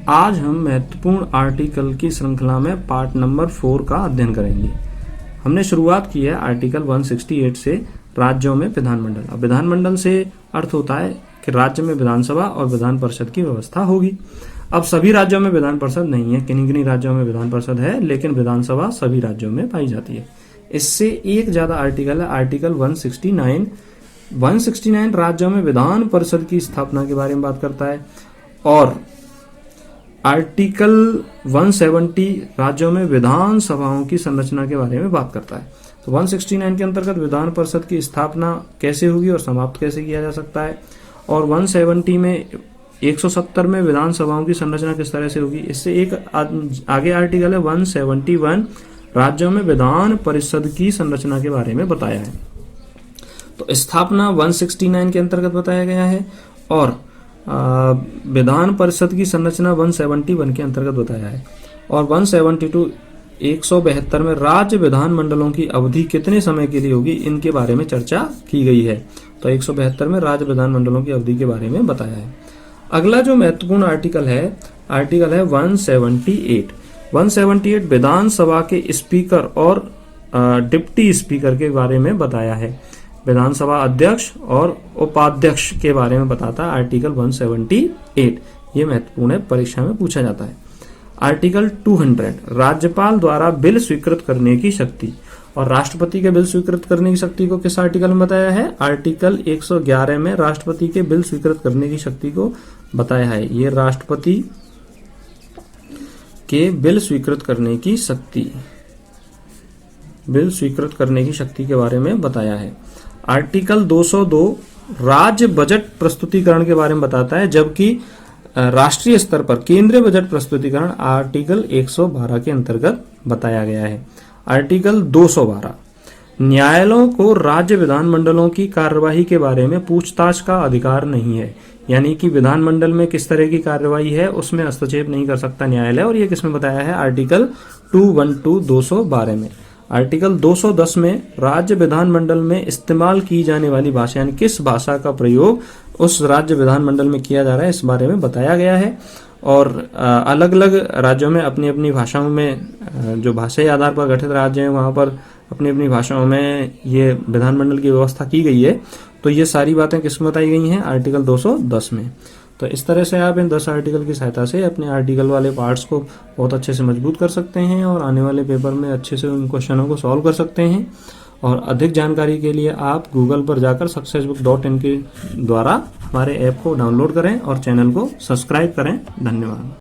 आज हम महत्वपूर्ण आर्टिकल की श्रृंखला में पार्ट नंबर 4 का अध्ययन करेंगे। हमने शुरुआत की है आर्टिकल 168 से, राज्यों में विधानमंडल। अब विधानमंडल से अर्थ होता है कि राज्य में विधानसभा और विधान परिषद की व्यवस्था होगी। अब सभी राज्यों में विधान परिषद नहीं है, किन्हीं किन्हीं राज्यों में विधान परिषद है, लेकिन विधानसभा सभी राज्यों में पाई जाती है। इससे एक ज्यादा आर्टिकल है, आर्टिकल 169। 169 राज्यों में विधान परिषद की स्थापना के बारे में बात करता है, और आर्टिकल 170 राज्यों में विधान सभाओं की संरचना के बारे में बात करता है। तो 169 के अंतर्गत विधान परिषद की स्थापना कैसे होगी और समाप्त कैसे किया जा सकता है, और 170 में 170 में विधानसभाओं की संरचना किस तरह से होगी। इससे एक आगे आर्टिकल है 171 राज्यों में विधान परिषद की संरचना के बारे में बताया है। तो स्थापना 169 के अंतर्गत बताया गया है, और विधान परिषद की संरचना 171 के अंतर्गत बताया है। और 172 172 में राज्य विधानमंडलों की अवधि कितने समय के लिए होगी, इनके बारे में चर्चा की गई है। तो 172 में राज्य विधानमंडलों की अवधि के बारे में बताया है। अगला जो महत्वपूर्ण आर्टिकल है 178। 178 विधानसभा के स्पीकर और डिप्टी स्पीकर के बारे में बताया है। विधानसभा अध्यक्ष और उपाध्यक्ष के बारे में बताता है आर्टिकल 178। ये महत्वपूर्ण है, परीक्षा में पूछा जाता है। आर्टिकल 200 राज्यपाल द्वारा बिल स्वीकृत करने की शक्ति, और राष्ट्रपति के बिल स्वीकृत करने की शक्ति को किस आर्टिकल में बताया है? आर्टिकल 111 में राष्ट्रपति के बिल स्वीकृत करने की शक्ति को बताया है। ये राष्ट्रपति के बिल स्वीकृत करने की शक्ति, बिल स्वीकृत करने की शक्ति के बारे में बताया है। आर्टिकल 202 राज्य बजट प्रस्तुतिकरण के बारे में बताता है, जबकि राष्ट्रीय स्तर पर केंद्रीय बजट प्रस्तुतिकरण आर्टिकल 112 के अंतर्गत बताया गया है। आर्टिकल 212 न्यायालयों को राज्य विधानमंडलों की कार्यवाही के बारे में पूछताछ का अधिकार नहीं है, यानी कि विधानमंडल में किस तरह की कार्यवाही है उसमें हस्तक्षेप नहीं कर सकता न्यायालय, और ये किसमें बताया है? आर्टिकल 212 212 में। आर्टिकल 210 में राज्य विधानमंडल में इस्तेमाल की जाने वाली भाषा, यानी किस भाषा का प्रयोग उस राज्य विधानमंडल में किया जा रहा है, इस बारे में बताया गया है। और अलग अलग राज्यों में अपनी अपनी भाषाओं में, जो भाषाई आधार पर गठित राज्य हैं वहां पर अपनी अपनी भाषाओं में ये विधानमंडल की व्यवस्था की गई है। तो ये सारी बातें किसमें बताई गई हैं? आर्टिकल 210 में। तो इस तरह से आप इन 10 आर्टिकल की सहायता से अपने आर्टिकल वाले पार्ट्स को बहुत अच्छे से मजबूत कर सकते हैं, और आने वाले पेपर में अच्छे से उन क्वेश्चनों को सॉल्व कर सकते हैं। और अधिक जानकारी के लिए आप गूगल पर जाकर successbook.in के द्वारा हमारे ऐप को डाउनलोड करें और चैनल को सब्सक्राइब करें। धन्यवाद।